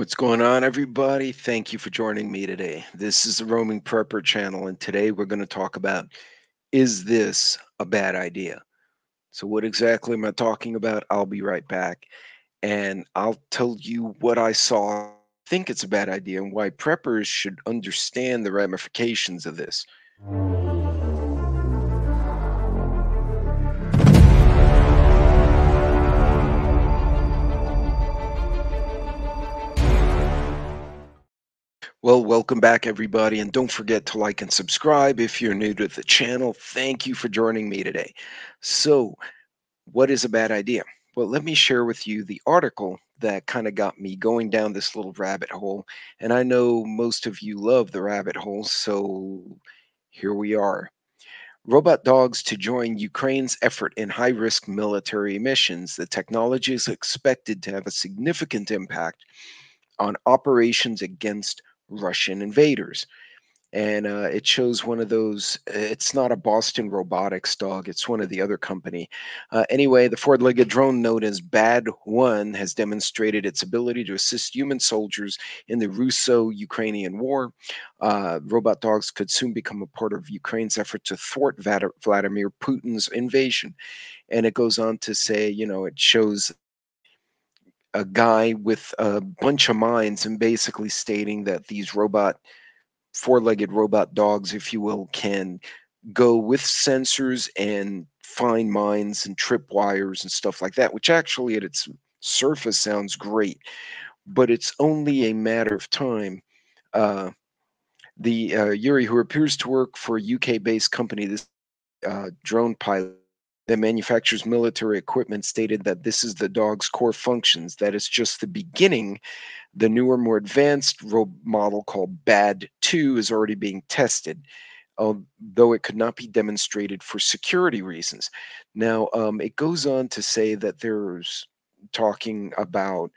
What's going on, everybody? Thank you for joining me today. This is the Roaming Prepper channel, and today we're going to talk about, is this a bad idea? So, what exactly am I talking about? I'll be right back, and I'll tell you what I saw. I think it's a bad idea and why preppers should understand the ramifications of this. Well, welcome back, everybody, and don't forget to like and subscribe if you're new to the channel. Thank you for joining me today. So, what is a bad idea? Well, let me share with you the article that kind of got me going down this little rabbit hole. And I know most of you love the rabbit hole, so here we are. Robot dogs to join Ukraine's effort in high risk military missions. The technology is expected to have a significant impact on operations against Russian invaders. And it shows one of those. It's not a Boston Robotics dog. It's one of the other company. Anyway, the four-legged drone known as Bad One has demonstrated its ability to assist human soldiers in the Russo-Ukrainian war. Robot dogs could soon become a part of Ukraine's effort to thwart Vladimir Putin's invasion. And it goes on to say, it shows a guy with a bunch of mines and basically stating that these four-legged robot dogs, if you will, can go with sensors and find mines and trip wires and stuff like that, which actually at its surface sounds great, but it's only a matter of time. Uh, the Yuri, who appears to work for a UK-based company, this drone pilot that manufactures military equipment, stated that this is the dog's core functions. That is just the beginning. The newer, more advanced model called BAD 2 is already being tested, although it could not be demonstrated for security reasons. Now, it goes on to say that there's talking about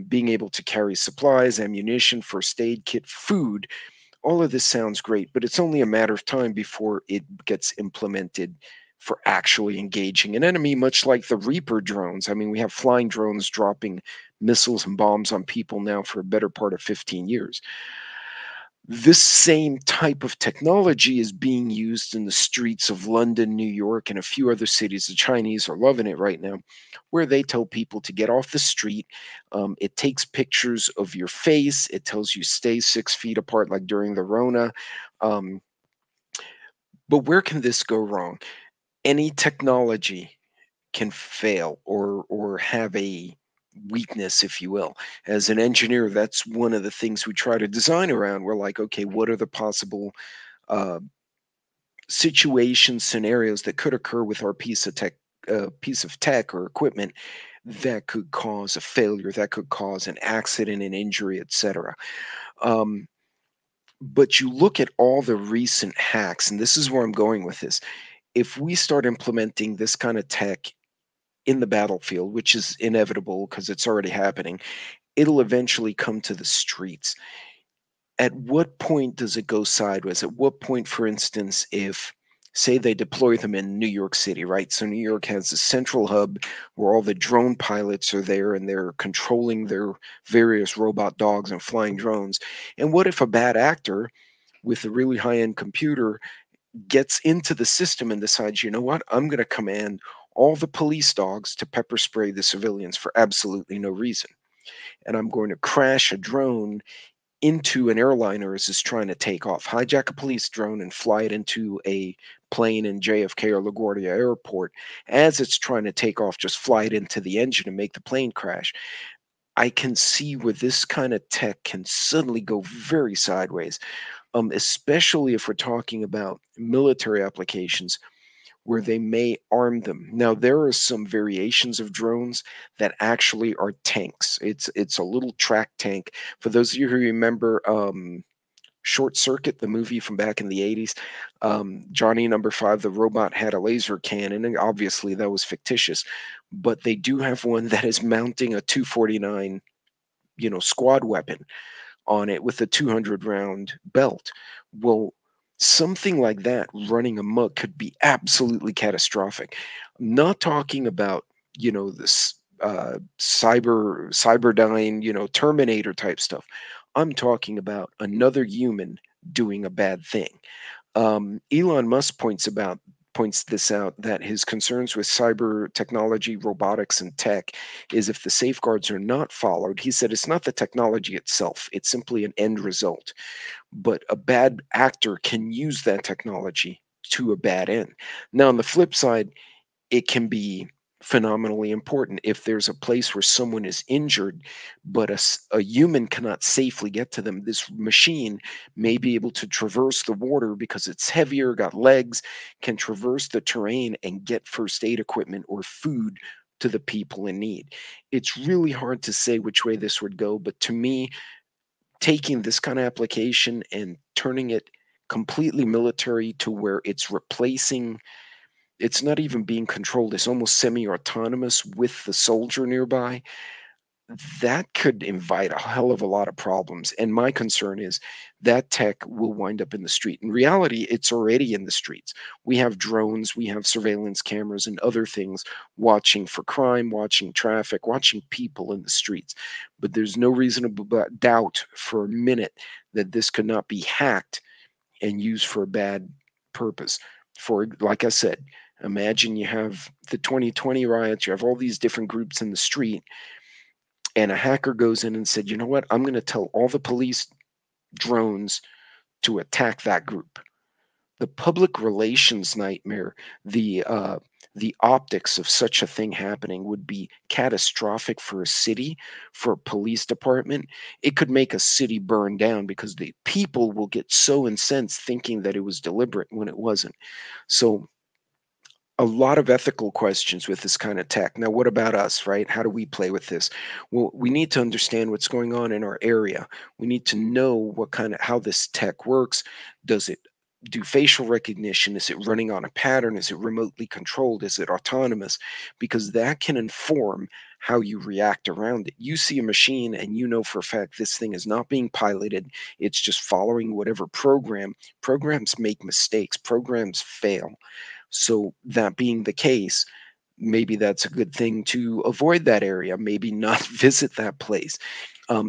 being able to carry supplies, ammunition, first aid kit, food. All of this sounds great, but it's only a matter of time before it gets implemented for actually engaging an enemy, much like the Reaper drones. I mean, we have flying drones dropping missiles and bombs on people now for a better part of 15 years. This same type of technology is being used in the streets of London, New York, and a few other cities. The Chinese are loving it right now, where they tell people to get off the street. It takes pictures of your face. It tells you stay 6 feet apart, like during the Rona. Um, but where can this go wrong? Any technology can fail or have a weakness, if you will. As an engineer, that's one of the things we try to design around. We're like, okay, what are the possible uh, situations, scenarios that could occur with our piece of tech or equipment that could cause a failure, that could cause an accident, an injury, etc. Um, but you look at all the recent hacks, and this is where I'm going with this. If we start implementing this kind of tech in the battlefield, which is inevitable because it's already happening, it'll eventually come to the streets. At what point does it go sideways? At what point, for instance, if say they deploy them in New York City, right? So New York has a central hub where all the drone pilots are there and they're controlling their various robot dogs and flying drones. And what if a bad actor with a really high-end computer gets into the system and decides, you know what, I'm going to command all the police dogs to pepper spray the civilians for absolutely no reason. And I'm going to crash a drone into an airliner as it's trying to take off, hijack a police drone and fly it into a plane in JFK or LaGuardia Airport. As it's trying to take off, just fly it into the engine and make the plane crash. I can see where this kind of tech can suddenly go very sideways, especially if we're talking about military applications where they may arm them. Now, there are some variations of drones that actually are tanks. It's a little track tank. For those of you who remember Short Circuit, the movie from back in the 80s, Johnny Number Five, the robot had a laser cannon, and obviously that was fictitious. But they do have one that is mounting a 249, squad weapon on it with a 200 round belt. Well, something like that running amok could be absolutely catastrophic. I'm not talking about, this. cyberdyne, Terminator type stuff. I'm talking about another human doing a bad thing. Elon Musk points this out, that his concerns with cyber technology, robotics, and tech is if the safeguards are not followed. He said it's not the technology itself; it's simply an end result. But a bad actor can use that technology to a bad end. Now, on the flip side, it can be phenomenally important if there's a place where someone is injured, but a human cannot safely get to them. This machine may be able to traverse the water because it's heavier, got legs, can traverse the terrain and get first aid equipment or food to the people in need. It's really hard to say which way this would go, but to me, taking this kind of application and turning it completely military to where it's not even being controlled, it's almost semi-autonomous with the soldier nearby, that could invite a hell of a lot of problems. And my concern is that tech will wind up in the street. In reality, it's already in the streets. We have drones, we have surveillance cameras and other things watching for crime, watching traffic, watching people in the streets. But there's no reasonable doubt for a minute that this could not be hacked and used for a bad purpose. For, like I said, imagine you have the 2020 riots, you have all these different groups in the street, and a hacker goes in and said, you know what, I'm going to tell all the police drones to attack that group. The public relations nightmare, the optics of such a thing happening would be catastrophic for a city, for a police department. It could make a city burn down because the people will get so incensed thinking that it was deliberate when it wasn't. So a lot of ethical questions with this kind of tech. Now, what about us, right? How do we play with this? Well, we need to understand what's going on in our area. We need to know how this tech works. Does it do facial recognition? Is it running on a pattern? Is it remotely controlled? Is it autonomous? Because that can inform how you react around it. You see a machine and you know for a fact this thing is not being piloted. It's just following whatever program. Programs make mistakes, programs fail. So, that being the case, maybe that's a good thing to avoid that area, maybe not visit that place.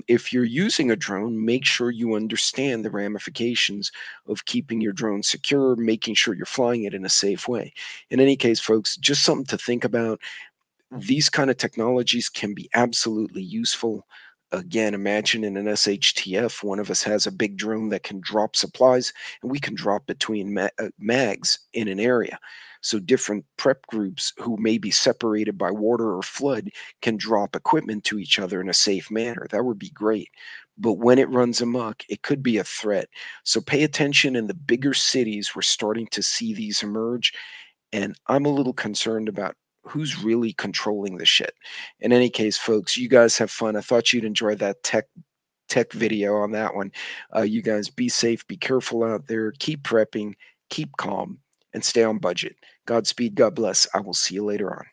If you're using a drone, make sure you understand the ramifications of keeping your drone secure, making sure you're flying it in a safe way. In any case, folks, just something to think about. These kind of technologies can be absolutely useful. Again, imagine in an SHTF, one of us has a big drone that can drop supplies, and we can drop between mags in an area. So different prep groups who may be separated by water or flood can drop equipment to each other in a safe manner. That would be great. But when it runs amok, it could be a threat. So pay attention. In the bigger cities, we're starting to see these emerge, and I'm a little concerned about who's really controlling the shit. In any case, folks, you guys have fun. I thought you'd enjoy that tech video on that one. You guys be safe, be careful out there, keep prepping, keep calm, and stay on budget. Godspeed, God bless. I will see you later on.